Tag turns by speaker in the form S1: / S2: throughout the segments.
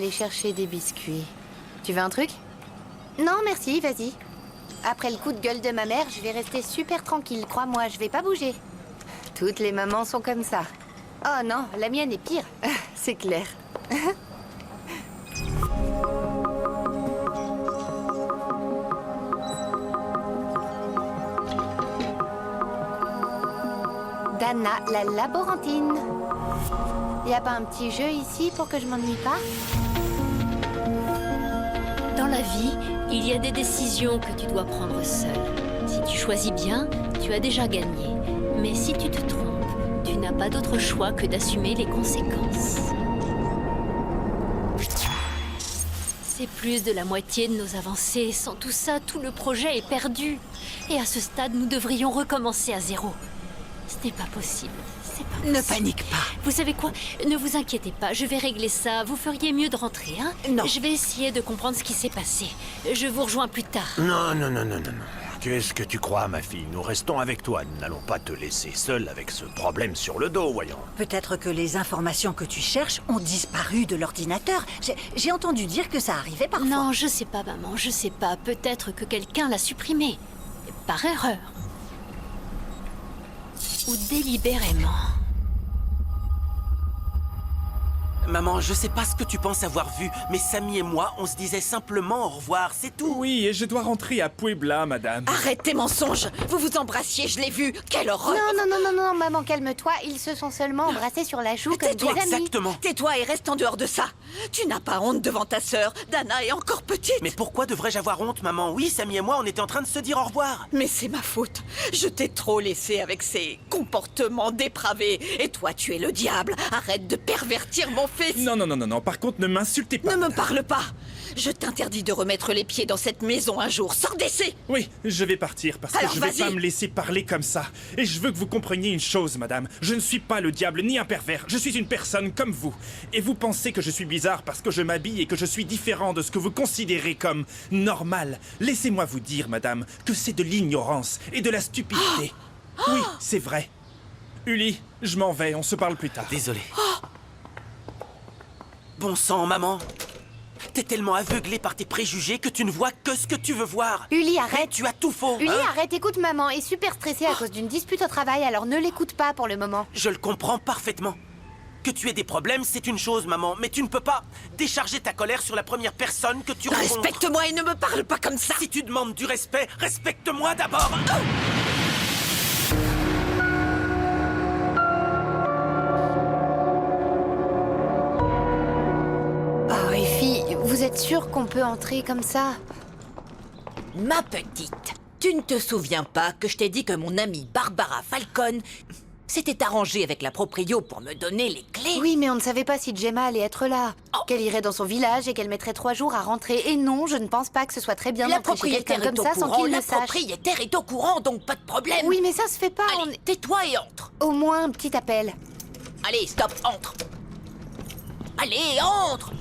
S1: aller chercher des biscuits. Tu veux un truc? Non, merci, vas-y. Après le coup de gueule de ma mère, je vais rester super tranquille, crois-moi, je vais pas bouger. Toutes les mamans sont comme ça. Oh non, la mienne est pire. C'est clair. Dana, la laborantine. Y a pas un petit jeu ici pour que je m'ennuie pas?
S2: Dans la vie, il y a des décisions que tu dois prendre seule. Si tu choisis bien, tu as déjà gagné. Mais si tu te trompes, tu n'as pas d'autre choix que d'assumer les conséquences. C'est plus de la moitié de nos avancées. Sans tout ça, tout le projet est perdu. Et à ce stade, nous devrions recommencer à zéro. Ce n'est pas possible. C'est pas possible.
S3: Ne panique pas.
S2: Vous savez quoi? Ne vous inquiétez pas, je vais régler ça. Vous feriez mieux de rentrer, hein?
S3: Non.
S2: Je vais essayer de comprendre ce qui s'est passé. Je vous rejoins plus tard.
S4: Non. Qu'est-ce que tu crois, ma fille? Nous restons avec toi. Nous n'allons pas te laisser seule avec ce problème sur le dos, voyons.
S3: Peut-être que les informations que tu cherches ont disparu de l'ordinateur. J'ai entendu dire que ça arrivait parfois.
S2: Non, je sais pas, maman, je sais pas. Peut-être que quelqu'un l'a supprimé. Par erreur. Ou délibérément.
S5: Maman, je sais pas ce que tu penses avoir vu, mais Samy et moi, on se disait simplement au revoir, c'est tout.
S6: Oui, et je dois rentrer à Puebla, madame.
S3: Arrête tes mensonges. Vous vous embrassiez, je l'ai vu. Quelle horreur.
S1: Non, maman, calme-toi. Ils se sont seulement embrassés sur la joue comme des
S3: Tais-toi,
S1: amis.
S5: Exactement.
S3: Tais-toi et reste en dehors de ça. Tu n'as pas honte devant ta sœur. Dana est encore petite.
S5: Mais pourquoi devrais-je avoir honte, maman? Oui, Samy et moi, on était en train de se dire au revoir.
S3: Mais c'est ma faute. Je t'ai trop laissé avec ces comportements dépravés. Et toi, tu es le diable. Arrête de pervertir mon fils.
S6: Non, par contre, ne m'insultez pas.
S3: Ne me parle pas. Je t'interdis de remettre les pieds dans cette maison un jour. Sors d'ici.
S6: Oui, je vais partir parce que
S3: Alors,
S6: je vais
S3: vas-y.
S6: pas me laisser parler comme ça. Et je veux que vous compreniez une chose, madame. Je ne suis pas le diable ni un pervers. Je suis une personne comme vous. Et vous pensez que je suis bizarre parce que je m'habille et que je suis différent de ce que vous considérez comme normal. Laissez-moi vous dire, madame, que c'est de l'ignorance et de la stupidité. Oui, c'est vrai. Uli, je m'en vais, on se parle plus tard.
S5: Désolé. Bon sang, maman. T'es tellement aveuglée par tes préjugés que tu ne vois que ce que tu veux voir.
S1: Uli,
S5: Mais
S1: arrête.
S5: tu as tout faux,
S1: Uli,
S5: hein?
S1: arrête, écoute, maman est super stressée à cause d'une dispute au travail, alors ne l'écoute pas pour le moment.
S5: Je le comprends parfaitement. Que tu aies des problèmes, c'est une chose, maman, mais tu ne peux pas décharger ta colère sur la première personne que tu rencontres.
S3: Respecte-moi et ne me parle pas comme ça.
S5: Si tu demandes du respect, respecte-moi d'abord.
S1: Oh, et fille, vous êtes sûre qu'on peut entrer comme ça?
S7: Ma petite, tu ne te souviens pas que je t'ai dit que mon amie Barbara Falcon s'était arrangée avec la proprio pour me donner les clés?
S1: Oui, mais on ne savait pas si Gemma allait être là.
S7: Oh.
S1: Qu'elle irait dans son village et qu'elle mettrait 3 jours à rentrer. Et non, je ne pense pas que ce soit très bien
S7: La
S1: d'entrer chez quelqu'un
S7: propriétaire est
S1: comme
S7: au
S1: ça sans
S7: courant,
S1: qu'il
S7: la
S1: le sache.
S7: propriétaire est au courant, donc pas de problème.
S1: Oui, mais ça se fait pas.
S7: Allez, tais-toi et entre.
S1: Au moins un petit appel.
S7: Allez, stop, entre. Allez,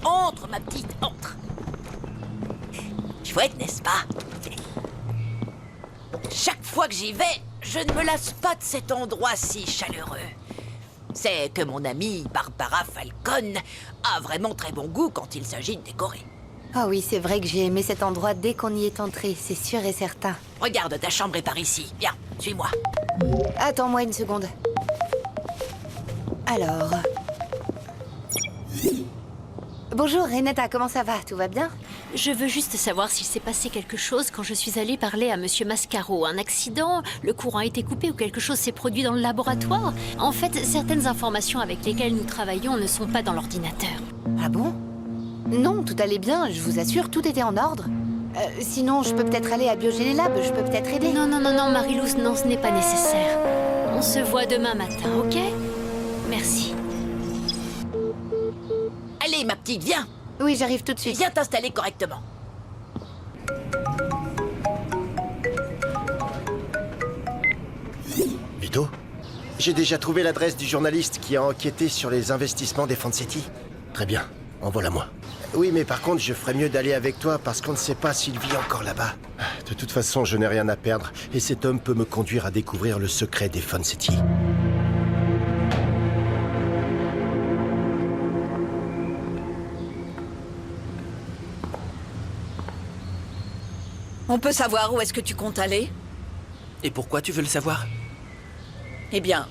S7: entre, ma petite, entre. Chouette, n'est-ce pas? Chaque fois que j'y vais, je ne me lasse pas de cet endroit si chaleureux. C'est que mon amie Barbara Falcon a vraiment très bon goût quand il s'agit de décorer.
S1: Oh oui, c'est vrai que j'ai aimé cet endroit dès qu'on y est entré, c'est sûr et certain.
S7: Regarde, ta chambre est par ici. Viens, suis-moi.
S1: Attends-moi une seconde. Alors... Bonjour Renata, comment ça va? Tout va bien?
S2: Je veux juste savoir s'il s'est passé quelque chose quand je suis allée parler à Monsieur Mascaro. Un accident? Le courant a été coupé ou quelque chose s'est produit dans le laboratoire? En fait, certaines informations avec lesquelles nous travaillons ne sont pas dans l'ordinateur.
S1: Ah bon? Non, tout allait bien, je vous assure, tout était en ordre. Sinon, je peux peut-être aller à Biogénélab, je peux peut-être aider.
S2: Non, Marilous, non, ce n'est pas nécessaire. On se voit demain matin, ok? Merci.
S7: Allez, ma petite, viens.
S1: Oui, j'arrive tout de suite.
S7: Viens t'installer correctement.
S8: Vito? J'ai déjà trouvé l'adresse du journaliste qui a enquêté sur les investissements des Fancetti. Très bien, envoie-la-moi. Oui, mais par contre, je ferais mieux d'aller avec toi parce qu'on ne sait pas s'il vit encore là-bas. De toute façon, je n'ai rien à perdre et cet homme peut me conduire à découvrir le secret des Fancetti.
S3: On peut savoir où est-ce que tu comptes aller?
S5: Et pourquoi tu veux le savoir?
S3: Eh bien,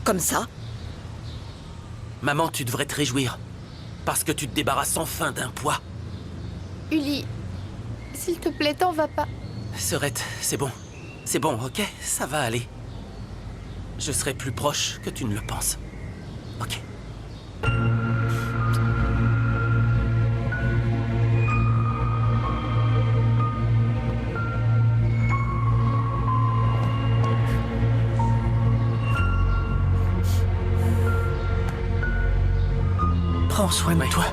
S3: comme ça.
S5: Maman, tu devrais te réjouir. Parce que tu te débarrasses enfin d'un poids.
S1: Uli, s'il te plaît, t'en vas pas.
S5: Serette, c'est bon. C'est bon, ok? Ça va aller. Je serai plus proche que tu ne le penses. Ok. Prends soin de toi.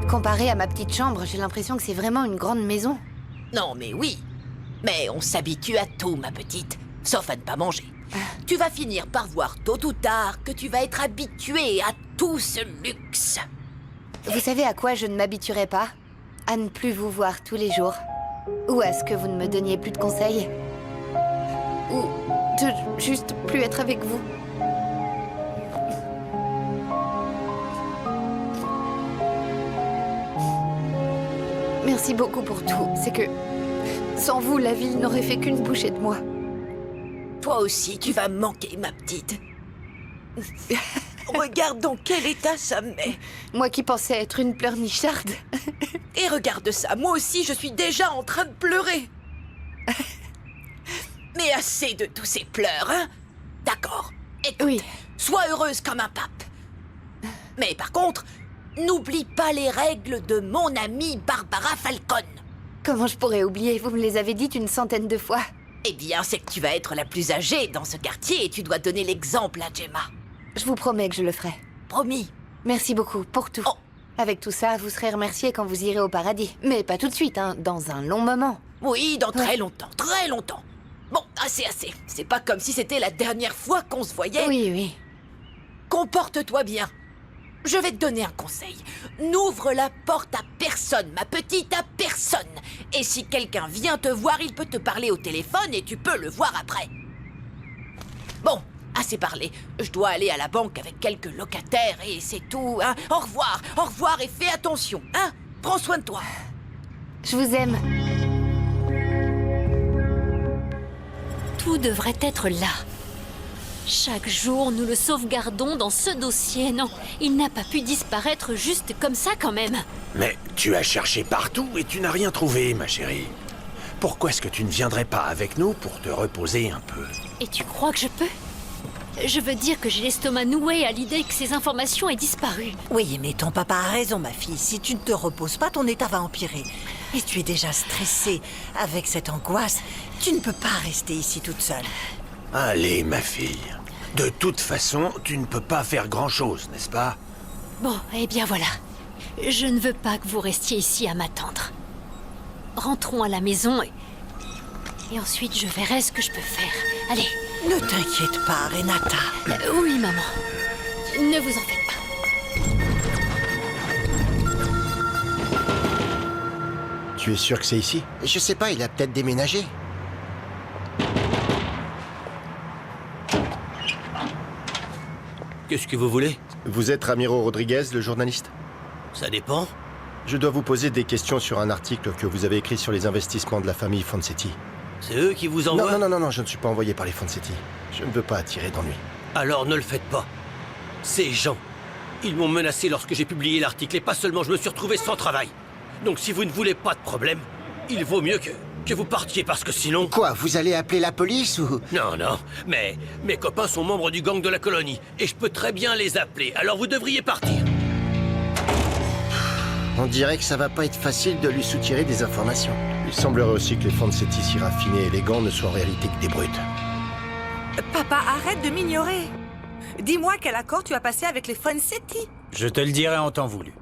S1: Comparé à ma petite chambre, j'ai l'impression que c'est vraiment une grande maison.
S7: Non, mais oui. Mais on s'habitue à tout, ma petite. Sauf à ne pas manger. Tu vas finir par voir tôt ou tard que tu vas être habituée à tout ce luxe.
S1: Vous savez à quoi je ne m'habituerai pas? À ne plus vous voir tous les jours. Ou à ce que vous ne me donniez plus de conseils. Ou de juste plus être avec vous. Merci beaucoup pour tout. C'est que sans vous, la ville n'aurait fait qu'une bouchée de moi.
S7: Toi aussi, tu vas me manquer, ma petite. Regarde dans quel état ça me met.
S1: Moi qui pensais être une pleurnicharde.
S7: Et regarde ça, moi aussi, je suis déjà en train de pleurer. Mais assez de tous ces pleurs, hein? D'accord. Écoute,
S1: Oui.
S7: sois heureuse comme un pape. Mais par contre, n'oublie pas les règles de mon amie Barbara Falcon.
S1: Comment je pourrais oublier? Vous me les avez dites une centaine de fois.
S7: Eh bien, c'est que tu vas être la plus âgée dans ce quartier et tu dois donner l'exemple à Gemma.
S1: Je vous promets que je le ferai.
S7: Promis.
S1: Merci beaucoup pour tout.
S7: Oh.
S1: Avec tout ça, vous serez remercié quand vous irez au paradis. Mais pas tout de suite, hein, dans un long moment.
S7: Oui, dans très
S1: Ouais.
S7: longtemps, très longtemps. Bon, assez, assez. C'est pas comme si c'était la dernière fois qu'on se voyait.
S1: Oui, oui.
S7: Comporte-toi bien. Je vais te donner un conseil. N'ouvre la porte à personne, ma petite, à personne. Et si quelqu'un vient te voir, il peut te parler au téléphone et tu peux le voir après. Bon, assez parlé. Je dois aller à la banque avec quelques locataires et c'est tout, hein. Au revoir et fais attention, hein. Prends soin de toi.
S1: Je vous aime.
S2: Tout devrait être là. Chaque jour, nous le sauvegardons dans ce dossier. Non, il n'a pas pu disparaître juste comme ça quand même.
S4: Mais tu as cherché partout et tu n'as rien trouvé, ma chérie. Pourquoi est-ce que tu ne viendrais pas avec nous pour te reposer un peu?
S2: Et tu crois que je peux? Je veux dire que j'ai l'estomac noué à l'idée que ces informations aient disparu.
S9: Oui, mais ton papa a raison, ma fille. Si tu ne te reposes pas, ton état va empirer. Et tu es déjà stressée. Avec cette angoisse, tu ne peux pas rester ici toute seule.
S4: Allez, ma fille. De toute façon, tu ne peux pas faire grand-chose, n'est-ce pas?
S2: Bon, eh bien voilà. Je ne veux pas que vous restiez ici à m'attendre. Rentrons à la maison et ensuite je verrai ce que je peux faire. Allez.
S9: Ne t'inquiète pas, Renata.
S2: Oui, maman. Ne vous en faites pas.
S8: Tu es sûr que c'est ici? Je sais pas, il a peut-être déménagé.
S10: Qu'est-ce que vous voulez?
S8: Vous êtes Ramiro Rodriguez, le journaliste?
S10: Ça dépend.
S8: Je dois vous poser des questions sur un article que vous avez écrit sur les investissements de la famille Fonsetti.
S10: C'est eux qui vous envoient?
S8: Non, je ne suis pas envoyé par les Fonsetti. Je ne veux pas attirer d'ennui.
S10: Alors ne le faites pas. Ces gens, ils m'ont menacé lorsque j'ai publié l'article et pas seulement je me suis retrouvé sans travail. Donc si vous ne voulez pas de problème, il vaut mieux que vous partiez parce que sinon...
S8: Quoi, vous allez appeler la police ou...
S10: Non, mais mes copains sont membres du gang de la colonie et je peux très bien les appeler, alors vous devriez partir.
S8: On dirait que ça va pas être facile de lui soutirer des informations. Il semblerait aussi que les Fonsetti si raffinés et élégants ne soient en réalité que des brutes.
S9: Papa, arrête de m'ignorer. Dis-moi quel accord tu as passé avec les Fonsetti.
S11: Je te le dirai en temps voulu.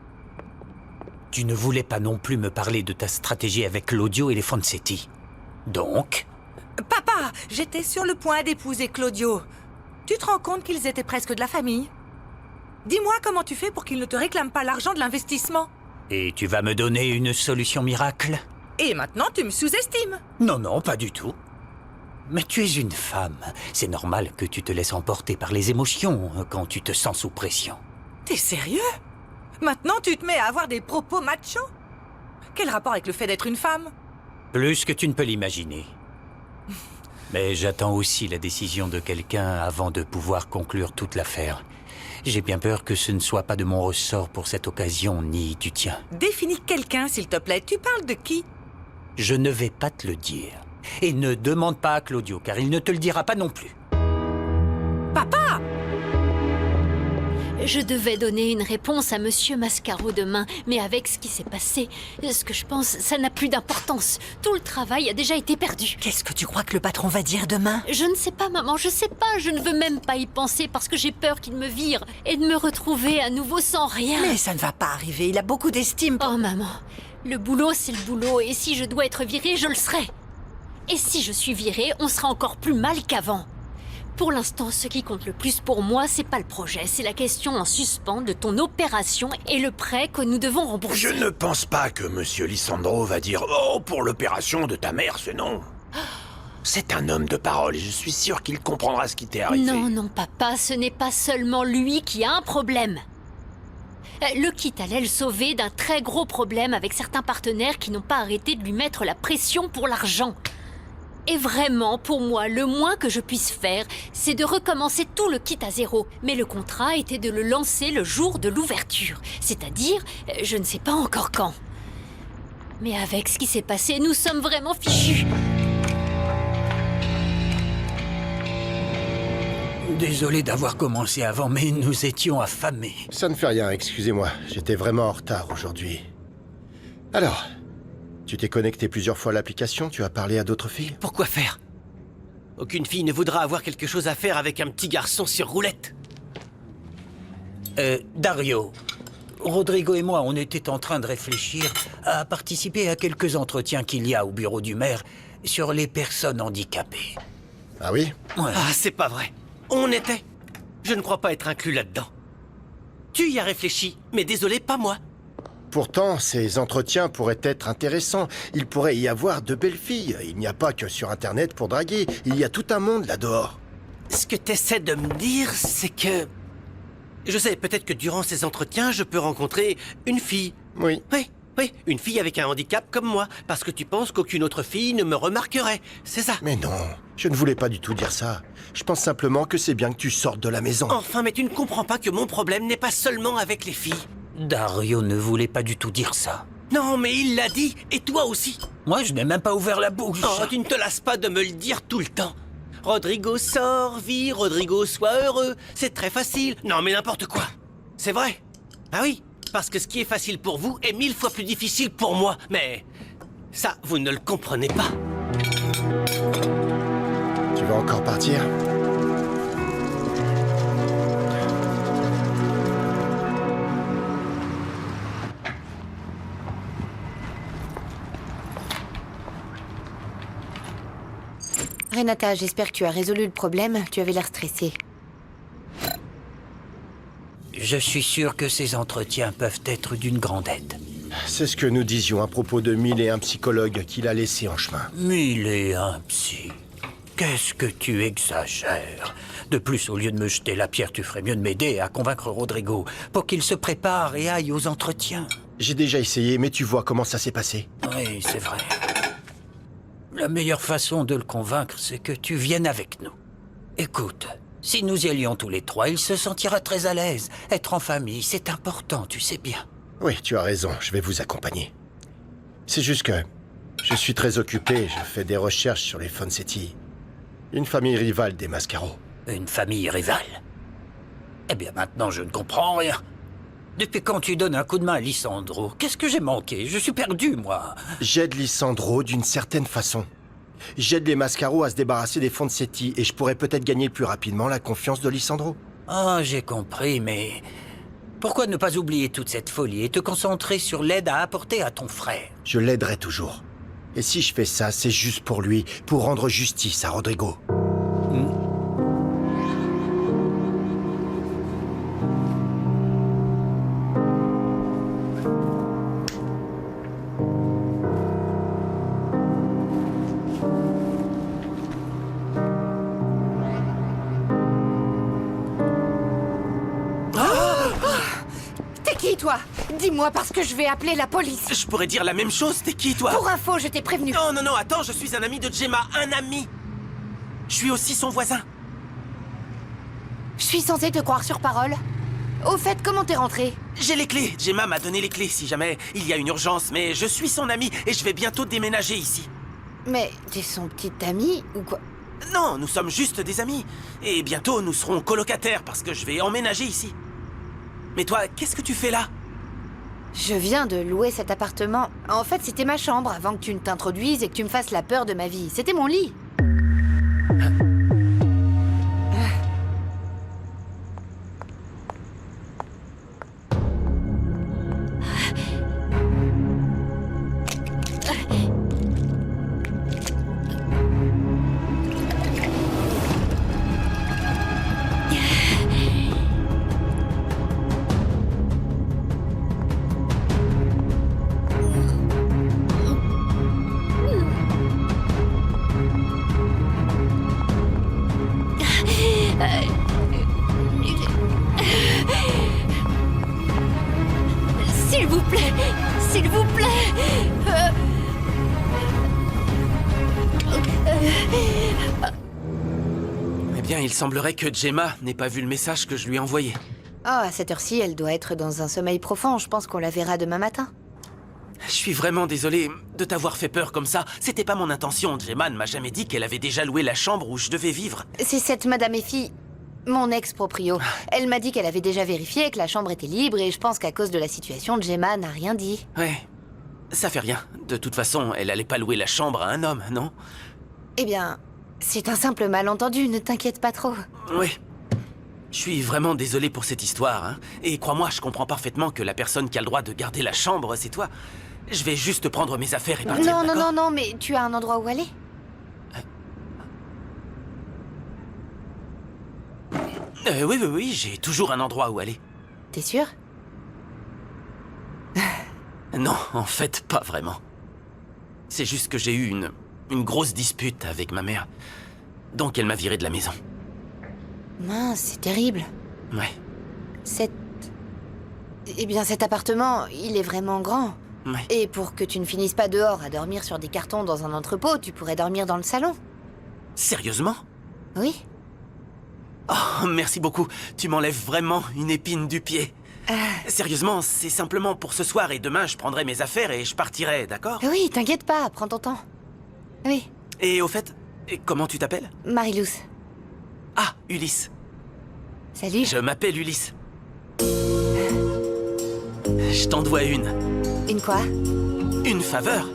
S11: Tu ne voulais pas non plus me parler de ta stratégie avec Claudio et les Fonsetti. Donc,
S12: Papa, j'étais sur le point d'épouser Claudio. Tu te rends compte qu'ils étaient presque de la famille? Dis-moi comment tu fais pour qu'ils ne te réclament pas l'argent de l'investissement.
S11: et tu vas me donner une solution miracle?
S12: Et maintenant, tu me sous-estimes.
S11: Non, non, pas du tout. Mais tu es une femme. C'est normal que tu te laisses emporter par les émotions quand tu te sens sous pression.
S12: T'es sérieux? Maintenant, tu te mets à avoir des propos machos? Quel rapport avec le fait d'être une femme?
S11: Plus que tu ne peux l'imaginer. Mais j'attends aussi la décision de quelqu'un avant de pouvoir conclure toute l'affaire. J'ai bien peur que ce ne soit pas de mon ressort pour cette occasion, ni du tien.
S12: Définis quelqu'un, s'il te plaît. Tu parles de qui?
S11: Je ne vais pas te le dire. Et ne demande pas à Claudio, car il ne te le dira pas non plus.
S12: Papa!
S2: Je devais donner une réponse à Monsieur Mascaro demain, mais avec ce qui s'est passé, ce que je pense, ça n'a plus d'importance. Tout le travail a déjà été perdu.
S9: Qu'est-ce que tu crois que le patron va dire demain?
S2: Je ne sais pas, maman, je sais pas. Je ne veux même pas y penser parce que j'ai peur qu'il me vire et de me retrouver à nouveau sans rien.
S9: Mais ça ne va pas arriver, il a beaucoup d'estime.
S2: Oh, maman, le boulot, c'est le boulot, et si je dois être virée, je le serai. Et si je suis virée, on sera encore plus mal qu'avant. Pour l'instant, ce qui compte le plus pour moi, c'est pas le projet, c'est la question en suspens de ton opération et le prêt que nous devons rembourser.
S4: Je ne pense pas que Monsieur Lisandro va dire « Oh, pour l'opération de ta mère, ce non !» C'est un homme de parole et je suis sûr qu'il comprendra ce qui t'est arrivé.
S2: Non, non, papa, ce n'est pas seulement lui qui a un problème. Le kit allait le sauver d'un très gros problème avec certains partenaires qui n'ont pas arrêté de lui mettre la pression pour l'argent. Et vraiment, pour moi, le moins que je puisse faire, c'est de recommencer tout le kit à zéro. Mais le contrat était de le lancer le jour de l'ouverture. C'est-à-dire, je ne sais pas encore quand. Mais avec ce qui s'est passé, nous sommes vraiment fichus.
S11: Désolé d'avoir commencé avant, mais nous étions affamés.
S8: Ça ne fait rien, excusez-moi. J'étais vraiment en retard aujourd'hui. Alors, tu t'es connecté plusieurs fois à l'application? Tu as parlé à d'autres filles?
S5: Pourquoi faire? Aucune fille ne voudra avoir quelque chose à faire avec un petit garçon sur roulette.
S11: Dario, Rodrigo et moi, on était en train de réfléchir à participer à quelques entretiens qu'il y a au bureau du maire sur les personnes handicapées.
S8: Ah oui?
S11: Ouais.
S5: Ah, c'est pas vrai. On était. Je ne crois pas être inclus là-dedans. Tu y as réfléchi, mais désolé, pas moi.
S8: Pourtant, ces entretiens pourraient être intéressants. Il pourrait y avoir de belles filles. Il n'y a pas que sur Internet pour draguer. Il y a tout un monde là-dehors.
S5: Ce que t'essaies de me dire, c'est que... Je sais, peut-être que durant ces entretiens, je peux rencontrer une fille.
S8: Oui.
S5: Oui, une fille avec un handicap comme moi, parce que tu penses qu'aucune autre fille ne me remarquerait. C'est ça.
S8: Mais non, je ne voulais pas du tout dire ça. Je pense simplement que c'est bien que tu sortes de la maison.
S5: Enfin, mais tu ne comprends pas que mon problème n'est pas seulement avec les filles.
S11: Dario ne voulait pas du tout dire ça.
S5: Non, mais il l'a dit, et toi aussi.
S11: Moi, je n'ai même pas ouvert la bouche.
S5: Oh, tu ne te lasses pas de me le dire tout le temps. Rodrigo sort, vit, Rodrigo soit heureux. C'est très facile. Non, mais n'importe quoi. C'est vrai. Ah oui, parce que ce qui est facile pour vous est 1000 fois plus difficile pour moi. Mais ça, vous ne le comprenez pas.
S8: Tu vas encore partir?
S1: Renata, j'espère que tu as résolu le problème. Tu avais l'air stressée.
S11: Je suis sûr que ces entretiens peuvent être d'une grande aide.
S8: C'est ce que nous disions à propos de 1001 psychologues qu'il a laissés en chemin.
S11: 1001 psy. Qu'est-ce que tu exagères? De plus, au lieu de me jeter la pierre, tu ferais mieux de m'aider à convaincre Rodrigo pour qu'il se prépare et aille aux entretiens.
S8: J'ai déjà essayé, mais tu vois comment ça s'est passé.
S11: Oui, c'est vrai. La meilleure façon de le convaincre, c'est que tu viennes avec nous. Écoute, si nous y allions tous les trois, il se sentira très à l'aise. Être en famille, c'est important, tu sais bien.
S8: Oui, tu as raison, je vais vous accompagner. C'est juste que je suis très occupé, je fais des recherches sur les Fonsetti. Une famille rivale des Mascaro.
S11: Une famille rivale? Eh bien, maintenant, je ne comprends rien. Depuis quand tu donnes un coup de main à Lisandro? Qu'est-ce que j'ai manqué? Je suis perdu, moi.
S8: J'aide Lisandro d'une certaine façon. J'aide les Mascaro à se débarrasser des Fonsetti et je pourrais peut-être gagner plus rapidement la confiance de Lisandro.
S11: Ah, j'ai compris, mais... Pourquoi ne pas oublier toute cette folie et te concentrer sur l'aide à apporter à ton frère?
S8: Je l'aiderai toujours. Et si je fais ça, c'est juste pour lui, pour rendre justice à Rodrigo.
S1: T'es qui, toi? Dis-moi parce que je vais appeler la police.
S5: Je pourrais dire la même chose, t'es qui, toi?
S1: Pour info, je t'ai prévenu.
S5: Non, non, non, attends, je suis un ami de Gemma, un ami. Je suis aussi son voisin.
S1: Je suis censée te croire sur parole. Au fait, comment t'es rentré?
S5: J'ai les clés. Gemma m'a donné les clés si jamais il y a une urgence, mais je suis son ami et je vais bientôt déménager ici.
S1: Mais t'es son petit ami ou quoi?
S5: Non, nous sommes juste des amis. Et bientôt, nous serons colocataires parce que je vais emménager ici. Mais toi, qu'est-ce que tu fais là?
S1: Je viens de louer cet appartement. En fait, c'était ma chambre avant que tu ne t'introduises et que tu me fasses la peur de ma vie. C'était mon lit.
S2: S'il vous plaît, s'il vous plaît.
S5: Eh bien, il semblerait que Gemma n'ait pas vu le message que je lui ai envoyé.
S1: Oh, à cette heure-ci, elle doit être dans un sommeil profond. Je pense qu'on la verra demain matin.
S5: Je suis vraiment désolé de t'avoir fait peur comme ça. C'était pas mon intention. Gemma ne m'a jamais dit qu'elle avait déjà loué la chambre où je devais vivre.
S1: C'est cette Madame Effie, mon ex-proprio. Elle m'a dit qu'elle avait déjà vérifié que la chambre était libre et je pense qu'à cause de la situation, Gemma n'a rien dit.
S5: Ouais, ça fait rien. De toute façon, elle allait pas louer la chambre à un homme, non?
S1: Eh bien, c'est un simple malentendu, ne t'inquiète pas trop.
S5: Oui. Je suis vraiment désolé pour cette histoire, hein. Et crois-moi, je comprends parfaitement que la personne qui a le droit de garder la chambre, c'est toi. Je vais juste prendre mes affaires et partir,
S1: Non, non,
S5: d'accord?
S1: non, non, mais tu as un endroit où aller?
S5: Oui, oui, oui, j'ai toujours un endroit où aller.
S1: T'es sûr?
S5: Non, en fait, pas vraiment. C'est juste que j'ai eu une grosse dispute avec ma mère. Donc elle m'a viré de la maison.
S1: Mince, c'est terrible.
S5: Ouais,
S1: Eh bien, cet appartement, il est vraiment grand.
S5: ouais.
S1: Et pour que tu ne finisses pas dehors à dormir sur des cartons dans un entrepôt, tu pourrais dormir dans le salon.
S5: Sérieusement?
S1: Oui?
S5: Oh, merci beaucoup. Tu m'enlèves vraiment une épine du pied. Sérieusement, c'est simplement pour ce soir et demain, je prendrai mes affaires et je partirai, d'accord?
S1: Oui, t'inquiète pas, prends ton temps. Oui,
S5: Et au fait, comment tu t'appelles?
S1: Marilous.
S5: Ah, Ulysse.
S1: Salut.
S5: Je m'appelle Ulysse. Je t'en dois une.
S1: Une quoi?
S5: Une faveur.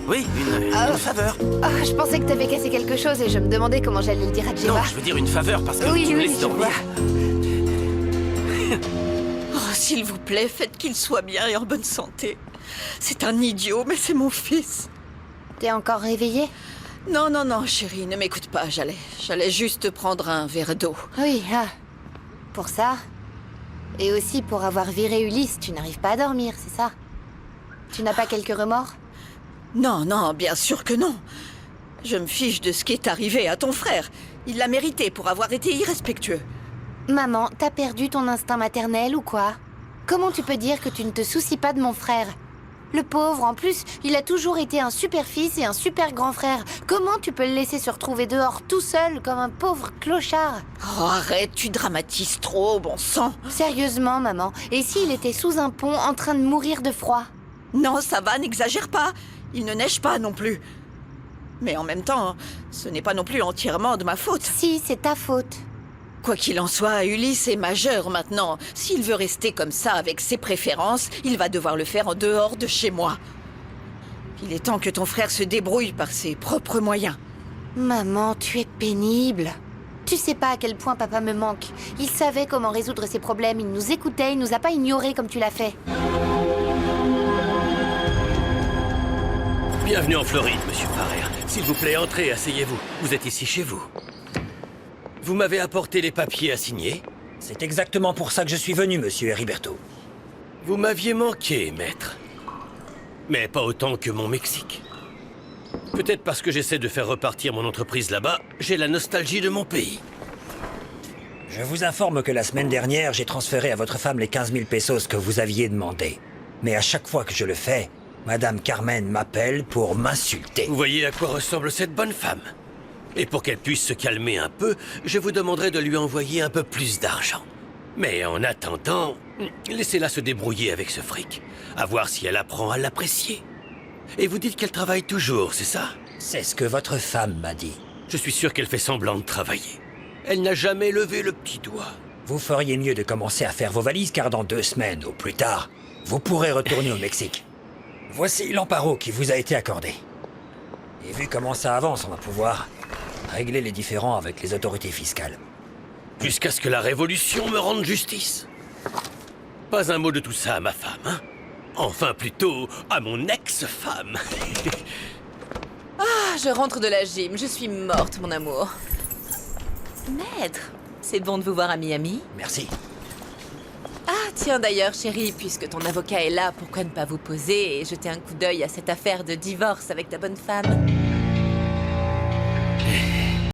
S5: Oui, une faveur.
S1: Ah, je pensais que t'avais cassé quelque chose et je me demandais comment j'allais le dire à Gemma.
S5: Non, je veux dire une faveur parce que
S1: Oui,
S5: tu me
S1: oui,
S5: laisses
S1: je
S5: dormir.
S3: Oh, s'il vous plaît, faites qu'il soit bien et en bonne santé. C'est un idiot, mais c'est mon fils.
S1: T'es encore réveillée?
S3: Non, non, non, chérie, ne m'écoute pas. J'allais juste prendre un verre d'eau.
S1: Oui, pour ça. Et aussi pour avoir viré Ulysse, tu n'arrives pas à dormir, c'est ça? Tu n'as pas quelques remords?
S3: Non, non, bien sûr que non. Je me fiche de ce qui est arrivé à ton frère. Il l'a mérité pour avoir été irrespectueux.
S1: Maman, t'as perdu ton instinct maternel ou quoi? Comment tu peux dire que tu ne te soucies pas de mon frère? Le pauvre, en plus, il a toujours été un super fils et un super grand frère. Comment tu peux le laisser se retrouver dehors tout seul comme un pauvre clochard?
S3: Oh, arrête, tu dramatises trop, bon sang.
S1: Sérieusement, maman, et s'il était sous un pont en train de mourir de froid?
S3: Non, ça va, n'exagère pas. Il ne neige pas non plus. Mais en même temps, ce n'est pas non plus entièrement de ma faute.
S1: Si, c'est ta faute.
S3: Quoi qu'il en soit, Ulysse est majeur maintenant. S'il veut rester comme ça avec ses préférences, il va devoir le faire en dehors de chez moi. Il est temps que ton frère se débrouille par ses propres moyens.
S1: Maman, tu es pénible. Tu sais pas à quel point papa me manque. Il savait comment résoudre ses problèmes, il nous écoutait, il nous a pas ignorés comme tu l'as fait.
S10: Bienvenue en Floride, monsieur Farrer. S'il vous plaît, entrez, asseyez-vous. Vous êtes ici chez vous. Vous m'avez apporté les papiers à signer?
S13: C'est exactement pour ça que je suis venu, monsieur Heriberto.
S10: Vous m'aviez manqué, maître. Mais pas autant que mon Mexique. Peut-être parce que j'essaie de faire repartir mon entreprise là-bas, j'ai la nostalgie de mon pays.
S13: Je vous informe que la semaine dernière, j'ai transféré à votre femme les 15 000 pesos que vous aviez demandé. Mais à chaque fois que je le fais, Madame Carmen m'appelle pour m'insulter.
S10: Vous voyez à quoi ressemble cette bonne femme? Et pour qu'elle puisse se calmer un peu, je vous demanderai de lui envoyer un peu plus d'argent. Mais en attendant, laissez-la se débrouiller avec ce fric. À voir si elle apprend à l'apprécier. Et vous dites qu'elle travaille toujours, c'est ça?
S13: C'est ce que votre femme m'a dit.
S10: Je suis sûr qu'elle fait semblant de travailler. Elle n'a jamais levé le petit doigt.
S13: Vous feriez mieux de commencer à faire vos valises, car dans 2 semaines, au plus tard, vous pourrez retourner au Mexique. Voici l'emparo qui vous a été accordé. Et vu comment ça avance, on va pouvoir régler les différends avec les autorités fiscales.
S10: Jusqu'à ce que la révolution me rende justice. Pas un mot de tout ça à ma femme, hein? Enfin, plutôt à mon ex-femme.
S7: Ah, je rentre de la gym, je suis morte, mon amour. Maître, c'est bon de vous voir à Miami.
S13: Merci.
S7: Ah, tiens d'ailleurs, chérie, puisque ton avocat est là, pourquoi ne pas vous poser et jeter un coup d'œil à cette affaire de divorce avec ta bonne femme?